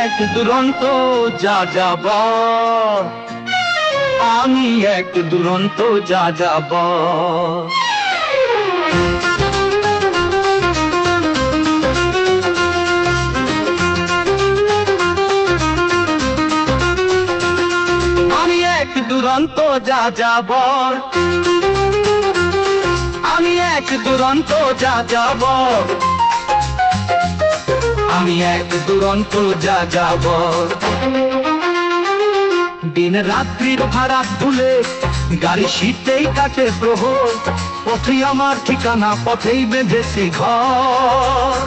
এক দুরন্ত যা যাবার, আমি এক দুরন্ত যা যাবার। আমি এক দুরন্ত যা যাবার, আমি এক দুরন্ত যা যাবার, আমি এক দুরন্ত যা যাবার। দিন রাত্রির ভাড়া তুলে গাড়ি শীতেই কাটে প্রহর, পথেই আমার ঠিকানা, পথেই বেঁধেছি ঘর।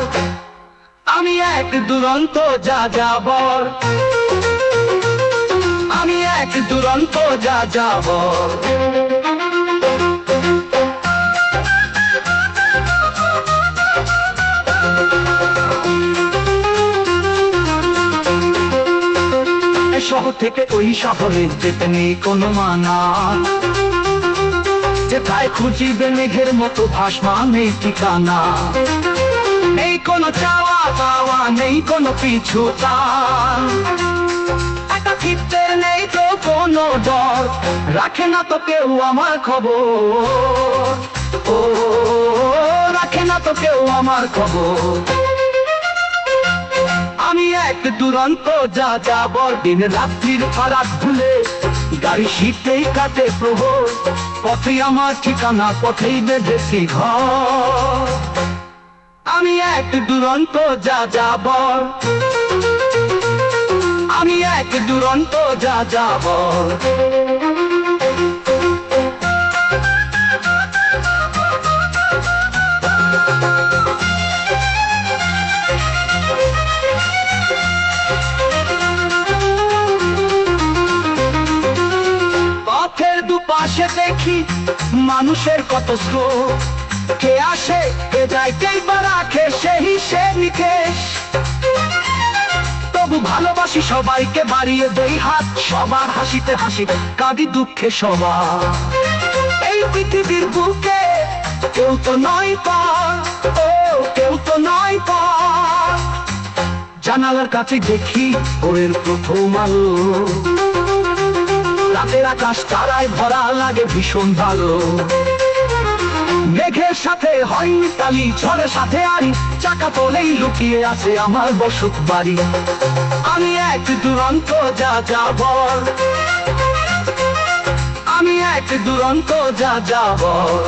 আমি এক দুরন্ত যা যাবার, আমি এক দুরন্ত যা যাবার। শহর থেকে ওই শহরে যেতে নেই কোনো মানা, যেথায় খুঁজিবে মেঘের মতো ভাসমান নেই ঠিকানা। নেই কোনো চাওয়া পাওয়া, নেই কোনো পিছু টান, একা ফিরতে নেই তো কোনো ডর, রাখে না তো কেউ আমার খবর। ও রাখে না তো কেউ আমার খবর। আমি এক দুরন্ত যা যাবার, দিন রাত্রির ফারাক ভুলে গাড়ি শীতেই কাটে প্রহর, পথেই আমার ঠিকানা, পথেই বেঁধেছি ঘর। আমি এক দুরন্ত যা যাবার, আমি এক দুরন্ত যা যাবার। পথের দুপাশে দেখি মানুষের কত স্রোত, কে আসে কে যায়, কে বা রাখে সে হিসেব নিকেশ। তবু ভালোবাসি সবাইকে, বাড়িয়ে দেই হাত, সবার হাসিতে হাসি, কাঁদি দুঃখে সবার। এই পৃথিবীর বুকে কেউ তো নয় পার, ও কেউ তো নয় পার। জানালার কাছে দেখি ভোরের প্রথম আলো, রাতের আকাশ তারায় ভরা লাগে ভীষণ ভালো। মেঘের সাথে হয় মিতালি, ঝড়ের সাথে আরি, চাকা তোলেই লুকিয়ে আছে আমার বসত বাড়ি। আমি এক দুরন্ত যা যাবার, আমি এক দুরন্ত যা যাবার।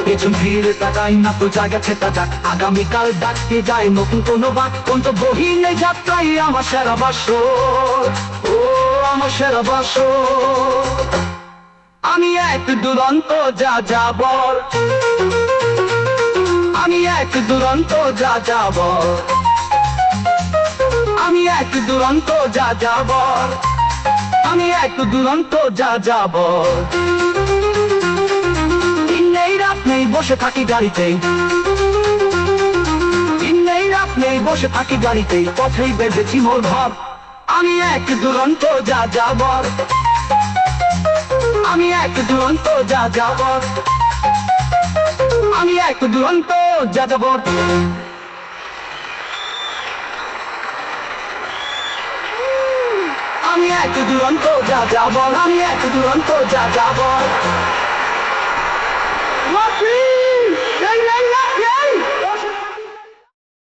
পেছন ফিরে তাকাই না তো, যা গেছে তা যাক, আগামীকাল ডাকতে যায় নতুন কোনো বাক। গন্তব্যহীন এই যাত্রাই আমার সেরা বাসর, ও আমার সেরা বাসর। আমি এক দুরন্ত যা যাবার, আমি এক দুরন্ত যা যাবার, আমি এক দুরন্ত যা যাবার, আমি এক দুরন্ত যা যাবার। দিন নেই রাত নেই বসে থাকি গাড়িতেই, দিন নেই রাত নেই বসে থাকি গাড়িতেই, পথেই বেঁধেছি মোর ঘর। আমি এক দুরন্ত যা যাবার, আমি এক দুরন্ত যা যাবার, আমি এক দুরন্ত যা যাবার। আমি এক দুরন্ত যা যাবার, আমি এক দুরন্ত যা যাবার।